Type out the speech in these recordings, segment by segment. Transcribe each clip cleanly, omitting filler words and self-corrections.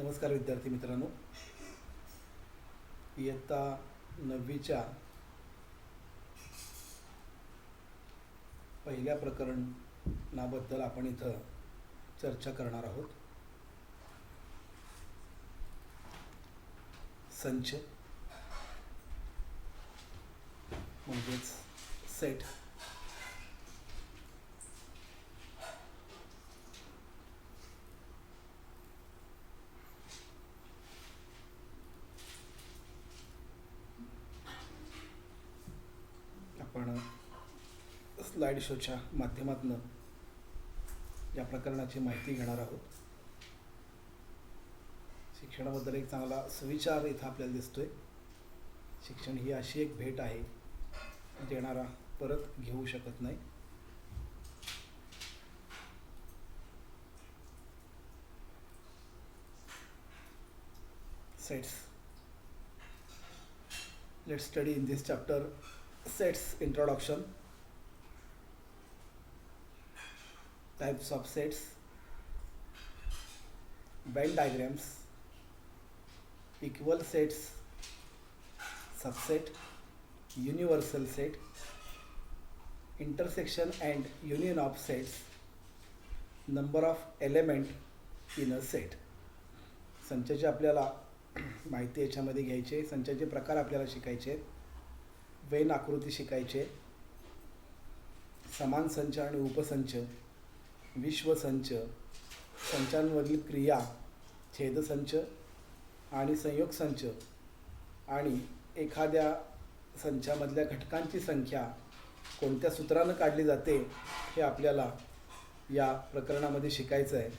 नमस्कार विद्यार्थी मित्रांनो, इयत्ता 9वीच्या पहिल्या प्रकरणाबद्दल आपण इथं चर्चा करणार आहोत. संच म्हणजेच सेट. आपण स्लाइड शोच्या माध्यमातून या प्रकरणाची माहिती घेणार आहोत. शिक्षणाबद्दल एक चांगला सुविचार इथं आपल्याला दिसतोय. शिक्षण ही अशी एक भेट आहे देणारा परत घेऊ शकत नाही. Sets. Let's study in this chapter sets introduction, types of sets, Venn diagrams, equal sets, subset, universal set, intersection and union of sets, number of element in a set. संचाची आपल्याला माहिती याच्यामध्ये घ्यायची. संचाचे प्रकार आपल्याला शिकायचे. वेन आकृती शिकायचे. समान संच आणि उपसंच, विश्वसंच, संचांमधील क्रिया, छेदसंच आणि संयोग संच आणि एखाद्या संचामधल्या घटकांची संख्या कोणत्या सूत्रानं काढली जाते हे आपल्याला या प्रकरणामध्ये शिकायचं आहे.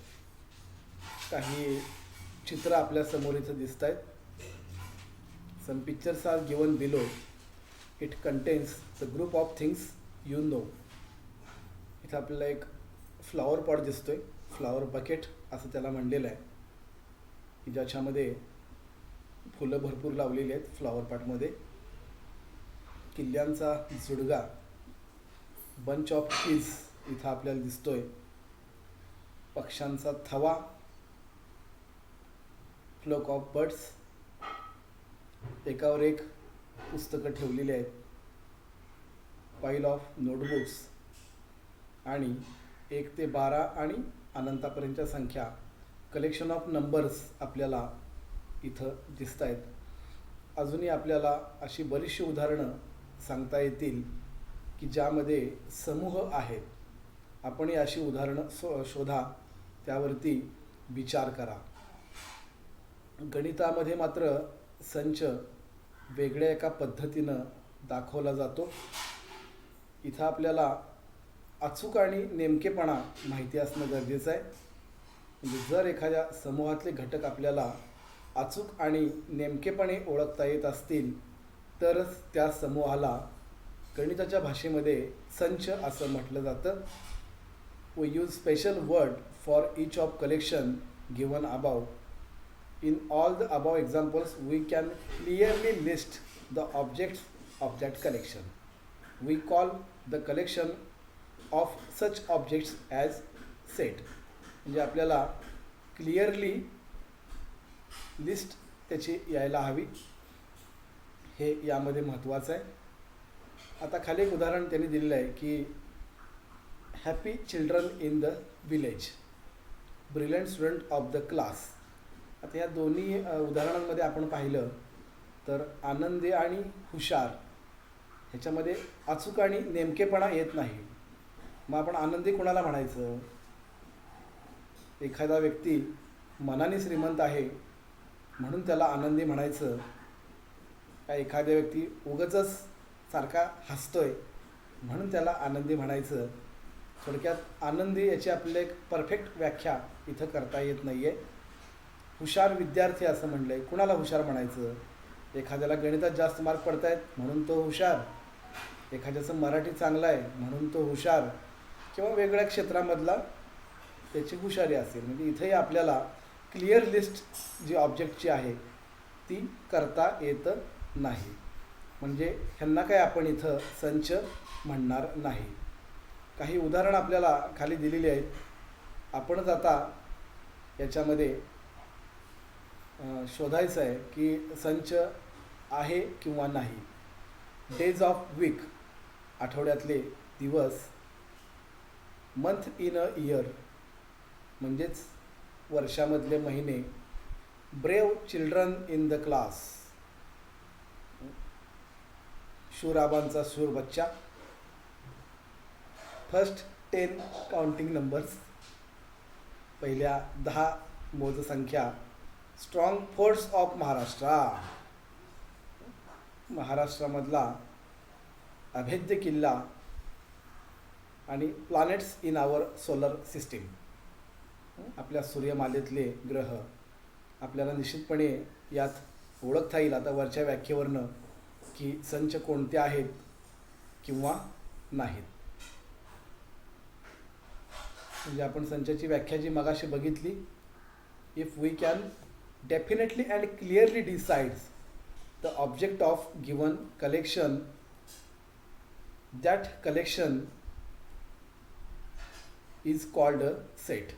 काही चित्र आपल्या समोर इथं दिसत आहेत. Some pictures are given below. It contains the group of things you know. इथं आपल्याला एक फ्लॉवर पॉट दिसतोय. फ्लॉवर बकेट असं त्याला म्हणलेलं आहे, की ज्याच्यामध्ये फुलं भरपूर लावलेली आहेत. फ्लॉवर पॉटमध्ये किल्ल्यांचा जुडगा, बंच ऑफ कीज इथं आपल्याला दिसतोय. पक्ष्यांचा थवा, फ्लोक ऑफ बर्ड्स, एकावर एक पुस्तकं ठेवलेली आहेत. पाईल ऑफ नोटबुक्स आणि 1 ते 12 आणि अनंतापर्यंतच्या संख्या, कलेक्शन ऑफ नंबर्स आपल्याला इथं दिसत आहेत. अजूनही आपल्याला अशी बरीचशी उदाहरणं सांगता येतील की ज्यामध्ये समूह आहेत. आपणही अशी उदाहरणं शोधा, त्यावरती विचार करा. गणितामध्ये मात्र संच वेगळ्या एका पद्धतीनं दाखवला जातो. इथं आपल्याला अचूक आणि नेमकेपणा माहिती असणं गरजेचं आहे. म्हणजे जर एखाद्या समूहातले घटक आपल्याला अचूक आणि नेमकेपणे ओळखता येत असतील तरच त्या समूहाला गणिताच्या भाषेमध्ये संच असं म्हटलं जातं. We use special word for each of collection given above. In all the above examples, we can clearly list the objects of that collection. We call the collection of such objects as set. म्हणजे आपल्याला clearly list त्याची यायला हवी, हे यामध्ये महत्त्वाचं आहे. आता खाली एक उदाहरण त्यांनी दिलेलं आहे की happy children in the village, brilliant student of the class. आता या दोन्ही उदाहरणांमध्ये आपण पाहिलं तर आनंदी आणि हुशार ह्याच्यामध्ये अचूक आणि नेमकेपणा येत नाही. मग आपण आनंदी कोणाला म्हणायचं? एखादा व्यक्ती मनाने श्रीमंत आहे म्हणून त्याला आनंदी म्हणायचं का एखाद्या व्यक्ती उगाचच सारखा हसतोय म्हणून त्याला आनंदी म्हणायचं? थोडक्यात आनंदी याची आपल्याला एक परफेक्ट व्याख्या इथं करता येत नाही आहे. हुशार विद्यार्थी असं म्हणलं आहे, कुणाला हुशार म्हणायचं? एखाद्याला गणितात जास्त मार्क पडत आहेत म्हणून तो हुशार, एखाद्याचं मराठी चांगलं आहे म्हणून तो हुशार, किंवा वेगळ्या क्षेत्रामधला त्याची हुशारी असेल. म्हणजे इथंही आपल्याला क्लिअर लिस्ट जी ऑब्जेक्टची आहे ती करता येत नाही. म्हणजे ह्यांना काय आपण इथं संच म्हणणार नाही. काही उदाहरण आपल्याला खाली दिलेली आहेत. आपणच आता याच्यामध्ये शोधायचं आहे की संच आहे किंवा नाही. डेज ऑफ वीक, आठवड्यातले दिवस. मंथ इन अ इयर, म्हणजेच वर्षामधले महिने. Brave children in the class, शूराबांचा शूर बच्चा. फर्स्ट 10 काउंटिंग नंबर्स, पहिल्या 10 मोजसंख्या. स्ट्रॉंग फोर्स ऑफ महाराष्ट्र, महाराष्ट्रामधला अभेद्य किल्ला. आणि planets in our solar system, आपल्या सूर्यमालेतले ग्रह. आपल्याला निश्चितपणे यात ओळखता येईल आता वरच्या व्याख्येवरनं की संच कोणते आहेत किंवा नाहीत. म्हणजे आपण संचाची व्याख्या जी मगाशी बघितली, if we can definitely and clearly decides the object of given collection, that collection is called a set.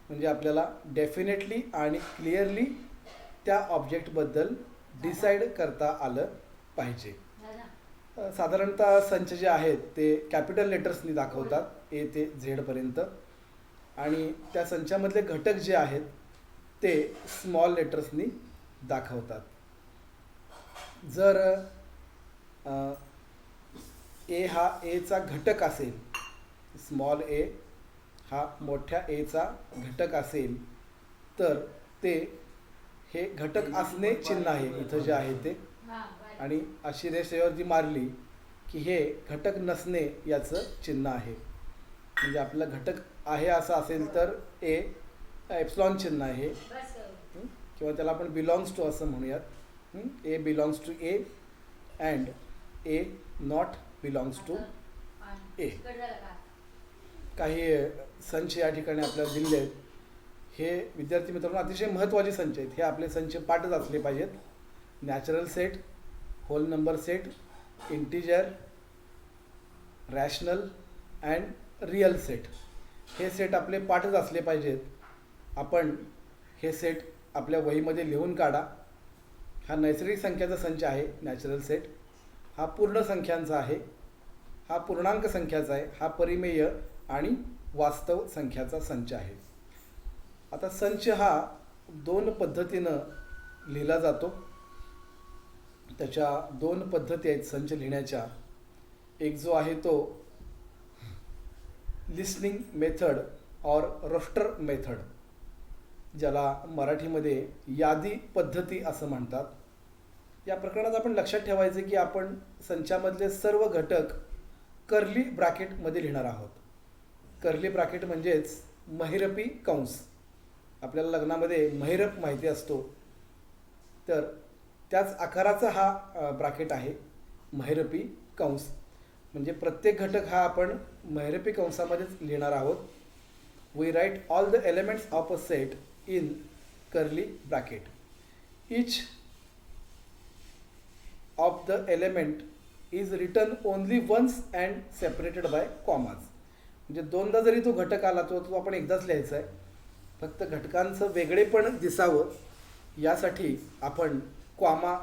म्हणजे आपल्याला डेफिनेटली आणि क्लिअरली त्या ऑब्जेक्टबद्दल डिसाईड करता आलं पाहिजे. साधारणतः संच जे आहेत ते कॅपिटल लेटर्सनी दाखवतात, ए ते झेडपर्यंत. आणि त्या संचामधले घटक जे आहेत ते स्मॉल लेटर्सनी दाखवतात. जर ए हा एचा घटक असेल, स्मॉल ए हा मोठ्या एचा घटक असेल, तर ते हे घटक असणे चिन्ह आहे इथं जे आहे ते. आणि अशी रेषेवर जी मारली की हे घटक नसणे याचं चिन्ह आहे. म्हणजे आपला घटक आहे असं असेल तर ए एप्सिलॉन चिन्ह आहे, किंवा त्याला आपण बिलॉंग्स टू असं म्हणूयात. A belongs to A and A not belongs to A. काही संच या ठिकाणी आपल्याला दिले आहेत. हे विद्यार्थी मित्रांनो अतिशय महत्त्वाचे संच आहेत. हे आपले संच पाठच असले पाहिजेत. Natural set, whole number set, integer, rational and real set, हे सेट आपले पाठच असले पाहिजेत. आपण हे सेट आपल्या वहीमध्ये लिहून काढा. हा नैसर्गिक संख्याचा संच आहे नॅचरल सेट. हा पूर्ण संख्यांचा आहे, हा पूर्णांक संख्याचा आहे, हा परिमेय आणि वास्तव संख्याचा संच आहे. आता संच हा 2 पद्धतीनं लिहिला जातो. त्याच्या 2 पद्धती आहेत संच लिहिण्याच्या. एक जो आहे तो लिस्निंग मेथड और रोस्टर मेथड, ज्याला मराठीमध्ये यादी पद्धती असं म्हणतात. या प्रकरणात आपण लक्षात ठेवायचे की आपण संचामधले सर्व घटक कर्ली ब्रॅकेटमध्ये लिहिणार आहोत. कर्ली ब्रॅकेट म्हणजेच महिरपी कंस. आपल्याला लग्नामध्ये महिरप माहिती असतो, तर त्याच आकाराचा हा ब्रॅकेट आहे महिरपी कंस. म्हणजे प्रत्येक घटक हा आपण महिरपी कंसामध्येच लिहिणार आहोत. We write all the elements of a set in curly bracket. Each of the element is written only once and separated by commas. म्हणजे 2दा जरी तो घटक आला तो आपण एकदाच लिहायचा आहे. फक्त घटकांचं वेगळेपण दिसावं यासाठी आपण कॉमा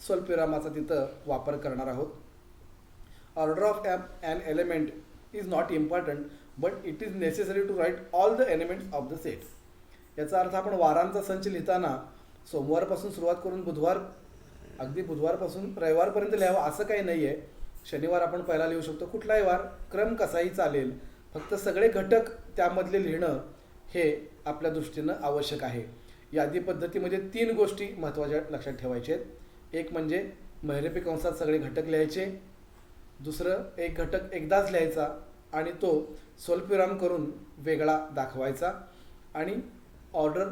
स्वल्पविरामाचा तिथं वापर करणार आहोत. Order of an element is not important but it is necessary to write all the elements of the set. याचा अर्थ आपण वारांचा संच लिहिताना सोमवारपासून सुरुवात करून अगदी बुधवारपासून रविवारपर्यंत लिहावं असं काही नाही आहे. शनिवार आपण पहिला लिहू शकतो, कुठलाही वार, क्रम कसाही चालेल. फक्त सगळे घटक त्यामधले लिहिणं हे आपल्या दृष्टीनं आवश्यक आहे. यादी पद्धतीमध्ये 3 गोष्टी महत्त्वाच्या लक्षात ठेवायच्या आहेत. एक म्हणजे महिरपी कंसात सगळे घटक लिहायचे. दुसरं, एक घटक एकदाच लिहायचा आणि तो स्वल्पविराम करून वेगळा दाखवायचा. आणि ऑर्डर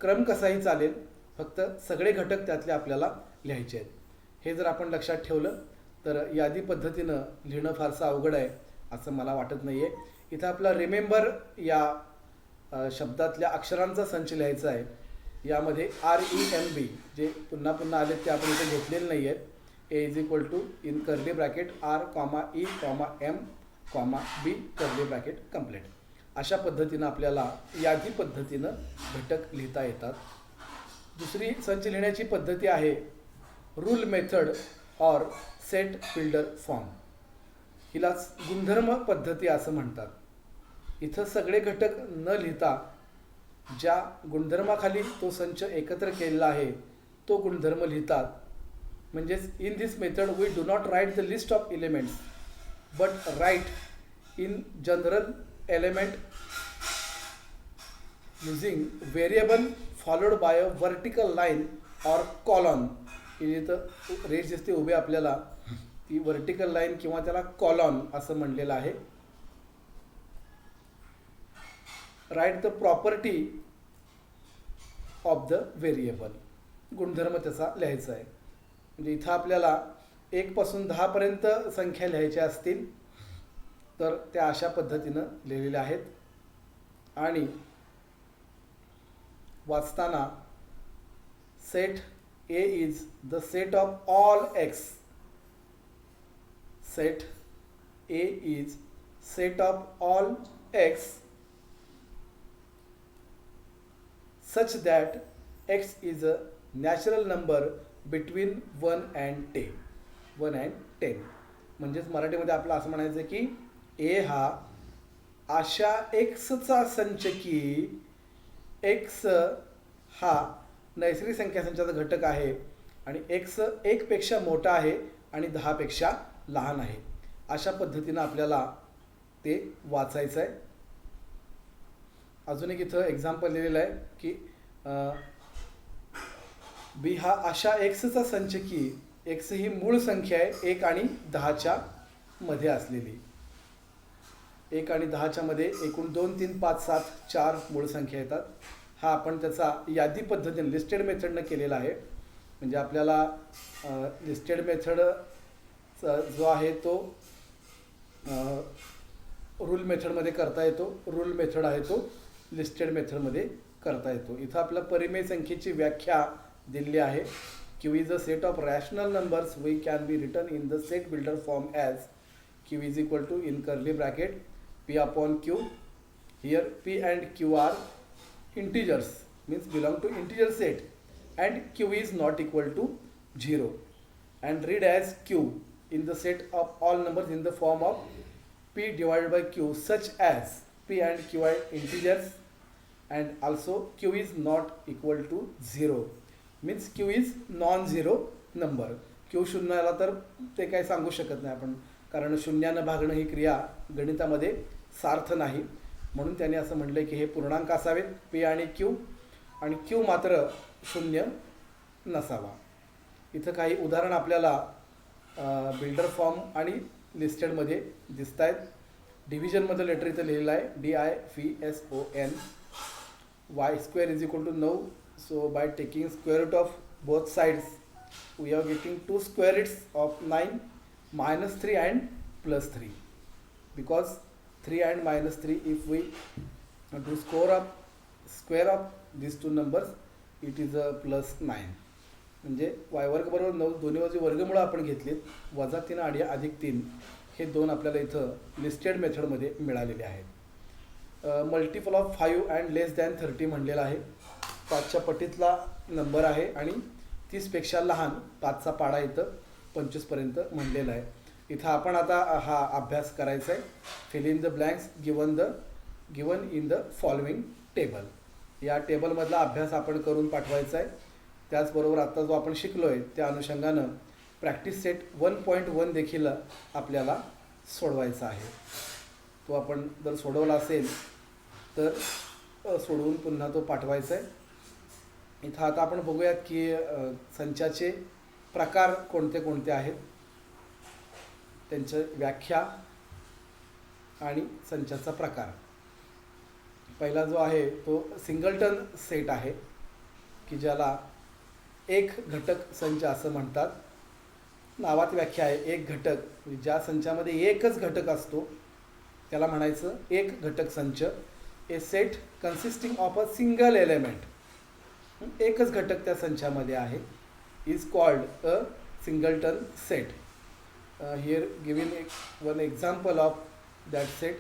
क्रम कसाही चालेल, फक्त सगळे घटक त्यातले आपल्याला लिहायचे आहेत. हे जर आपण लक्षात ठेवलं तर यादी पद्धतीनं लिहिणं फारसं अवघड आहे असं मला वाटत नाही आहे. इथं आपला रिमेंबर या शब्दातल्या अक्षरांचा संच लिहायचा आहे. यामध्ये REMB जे पुन्हा पुन्हा आले ते आपण इथे घेतलेले नाही आहेत. A is equal to in curly bracket R, E, M, B curly bracket complete. अशा पद्धतीनं आपल्याला यादी पद्धतीनं घटक लिहिता येतात. दुसरी संच लिहिण्याची पद्धती आहे रूल मेथड और सेट बिल्डर फॉर्म. हिलाच गुणधर्म पद्धती असं म्हणतात. इथं सगळे घटक न लिहिता ज्या गुणधर्माखाली तो संच एकत्र केलेला आहे तो गुणधर्म लिहितात. म्हणजेच in this method we do not write the list of elements but write in general element using variable followed by a vertical line or column. इथं रेष दिसते उभे आपल्याला, ती वर्टिकल लाईन किंवा त्याला कॉलॉन असं म्हणलेलं आहे. Write the property of the variable, गुणधर्म त्याचा लिहायचा आहे. म्हणजे इथं आपल्याला 1 पासून 10 पर्यंत संख्या लिहायच्या असतील तर त्या अशा पद्धतीनं लिहिलेल्या आहेत. आणि वाचताना set A is the set of all x. Set A is set of all x such that x is a natural number between 1 and 10. 1 and 10. म्हणजेच मराठीमध्ये आपलं असं म्हणायचं की A हा अशा xचा संच की x हा नैसर्गिक संख्या संचाचा घटक आहे आणि x 1 पेक्षा मोठा आहे आणि 10 पेक्षा लहान आहे. अशा पद्धतीनं आपल्याला ते वाचायचं आहे. अजून एक इथं एक्झाम्पल लिहिलेलं आहे की B हा अशा xचा संच की x ही मूळ संख्या आहे 1 आणि 10च्या मध्ये असलेली. 1 आणि 10च्या मध्ये एकूण 2, 3, 5, 7, 4 मूळ संख्या येतात. हा आपण त्याचा यादी पद्धतीने लिस्टेड मेथडनं केलेला आहे. म्हणजे आपल्याला लिस्टेड मेथड जो आहे तो रूल मेथडमध्ये करता येतो. रूल मेथड आहे तो लिस्टेड मेथडमध्ये करता येतो. इथं आपल्या परिमेय संख्येची व्याख्या दिलेली आहे. Q is a set of rational numbers we can be written in the set builder form as Q is equal to in curly bracket P upon Q. Here P and Q are integers, means belong to integer set, and Q is not equal to 0, and read as Q in the set of all numbers in the form of P divided by Q such as P and Q are integers and also Q is not equal to 0, means Q is non-zero number. Q शून्याला तर ते काय सांगू शकत नाही आपण, कारण शून्यानं भागणं ही क्रिया गणितामध्ये सार्थ नाही. म्हणून त्याने असं म्हटलं की हे पूर्णांक असावेत P आणि Q, आणि Q मात्र शून्य नसावा. इथं काही उदाहरण आपल्याला बिल्डर फॉर्म आणि लिस्टेडमध्ये दिसत आहेत. डिव्हिजनमध्ये लेटर इथं लिहिलेलं आहे DIVSON. y² is equal to 9. So by taking square root of both sides we are getting 2 square roots of 9, -3 and +3. Because 3 and -3, if we do square of these two numbers, it is a +9. म्हणजे y वर्ग बरोबर 9, दोन्ही बाजू वर्गमूळ आपण घेतलीत, -3 आणि +3 हे 2 आपल्याला इथं लिस्टेड मेथडमध्ये मिळालेले आहेत. Multiple of 5 and less than 30 म्हणलेलं आहे. 5च्या पटीतला नंबर आहे आणि 30पेक्षा लहान 5चा पाडा इथं 25 पर्यंत म्हणलेला आहे. इथं आपण आता हा अभ्यास करायचा आहे. Fill in the blanks given in the following table. या टेबलमधला अभ्यास आपण करून पाठवायचा आहे. त्याचबरोबर आता जो आपण शिकलो आहे त्या अनुषंगानं प्रॅक्टिस सेट 1.1 देखील आपल्याला सोडवायचा आहे. तो आपण जर सोडवला असेल तर सोडवून पुन्हा तो पाठवायचा आहे. इथं आता आपण बघूयात की संचाचे प्रकार कोणते कोणते आहेत, त्यांची व्याख्या आणि संचाचा प्रकार. पहिला जो आहे तो सिंगलटन सेट आहे की ज्याला एक घटक संच असं म्हणतात. नावात व्याख्या आहे एक घटक. ज्या संचामध्ये एकच घटक असतो त्याला म्हणायचं एक घटक संच. A set consisting of a single element. एकच घटक त्या संचामध्ये आहे is called a singleton set. here given one example of that set.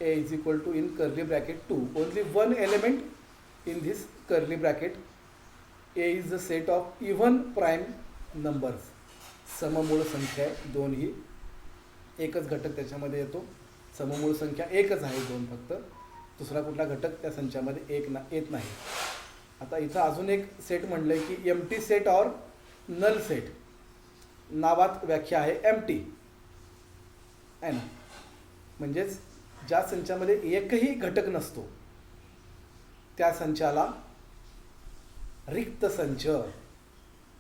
A is equal to in curly bracket 2, only one element in this curly bracket A is the set of even prime numbers. सममूळ संख्या आहे 2 ही, एकच घटक त्याच्यामध्ये येतो. सममूळ संख्या एकच आहे 2 फक्त, दुसरा कुठला घटक त्या संचामध्ये येत नाही. आता इथं अजून एक सेट म्हणलं आहे की empty set or null set. नावात व्याख्या आहे एम्प्टी आहे ना, म्हणजेच ज्या संचामध्ये एकही घटक नसतो त्या संचाला रिक्त संच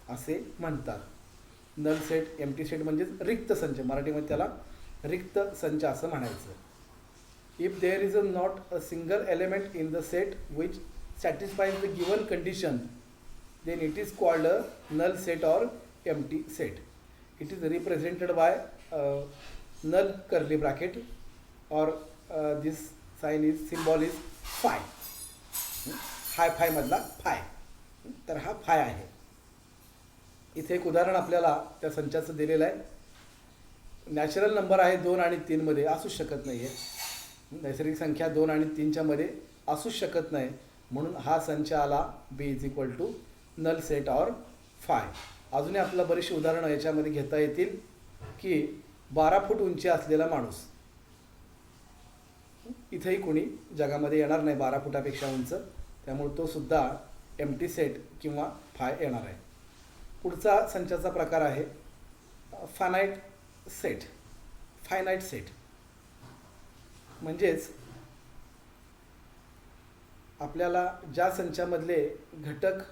असे म्हणतात. नल सेट, एम्प्टी सेट म्हणजेच रिक्त संच, मराठीमध्ये त्याला रिक्त संच असं म्हणायचं. If there is not a single element in the set which satisfies the given condition then it is called a null set or empty set. It is represented by null curly bracket or this sign is symbol is phi. phi मधला phi. तर हा phi आहे. इथे एक उदाहरण आपल्याला त्या संचाचं दिलेलं आहे. नॅचरल नंबर आहे 2 आणि 3 मध्ये असूच शकत नाही आहे. नैसर्गिक संख्या 2 आणि 3च्या मध्ये असूच शकत नाही, म्हणून हा संच आला B is equal to null set or phi. अजूनही आपल्याला बरीचशी उदाहरणं याच्यामध्ये घेता येतील की 12 फूट उंची असलेला माणूस, इथेही कोणी जगामध्ये येणार नाही 12 फुटापेक्षा उंच, त्यामुळे तो सुद्धा एम्प्टी सेट किंवा फाय येणार आहे. पुढचा संचाचा प्रकार आहे फायनाईट सेट. फायनाईट सेट म्हणजेच आपल्याला ज्या संचामधले घटक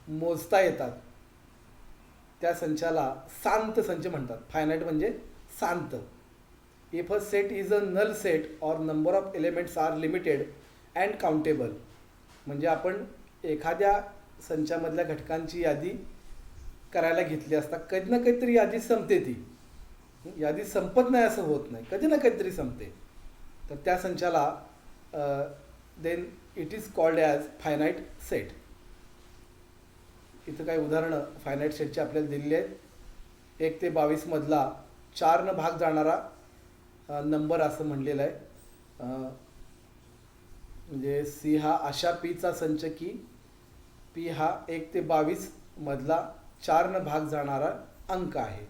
मोजता येतात त्या संचाला शांत संच म्हणतात. फायनाईट म्हणजे शांत. If a set is a null set or number of elements are limited and countable, म्हणजे आपण एखाद्या संचामधल्या घटकांची यादी करायला घेतली असता कधी ना काहीतरी यादी संपते. ती यादी संपत नाही असं होत नाही, कधी ना काहीतरी संपते. तर त्या संचाला then it is called as finite set. इथं काही उदाहरणं फायनाईट सेटची आपल्याला दिलेली आहेत. 1 ते 22 मधला 4 न भाग जाणारा नंबर असं म्हणलेलं आहे. म्हणजे सी हा अशा पीचा संच की पी हा 1 ते 22 मधला 4 न भाग जाणारा अंक आहे.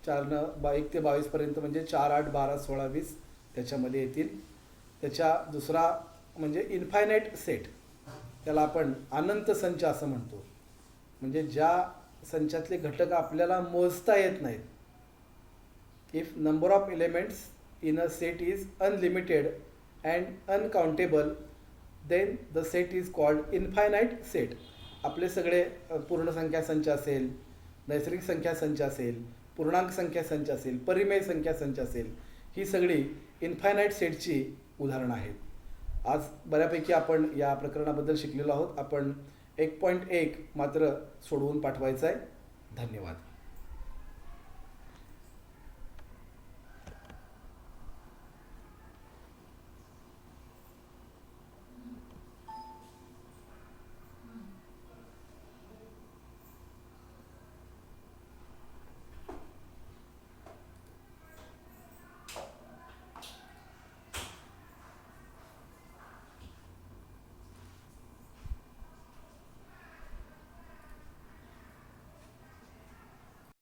1 ते 22 पर्यंत म्हणजे 4, 8, 12, 16, 20 त्याच्यामध्ये येतील. त्याच्या दुसरा म्हणजे इन्फायनाईट सेट, त्याला आपण अनंत संच असं म्हणतो. म्हणजे ज्या संचातले घटक आपल्याला मोजता येत नाहीत. If number of elements in a set is unlimited and uncountable then the set is called infinite set. आपले सगळे पूर्णसंख्या संच असेल, नैसर्गिक संख्या संच असेल, पूर्णांक संख्या संच असेल, परिमेय संख्या संच असेल, ही सगळी इन्फायनाईट सेटची उदाहरणं आहेत. आज बऱ्यापैकी आपण या प्रकरणाबद्दल शिकलेलो आहोत. आपण 1.1 मात्र सोडवून पाठवायचं आहे. धन्यवाद.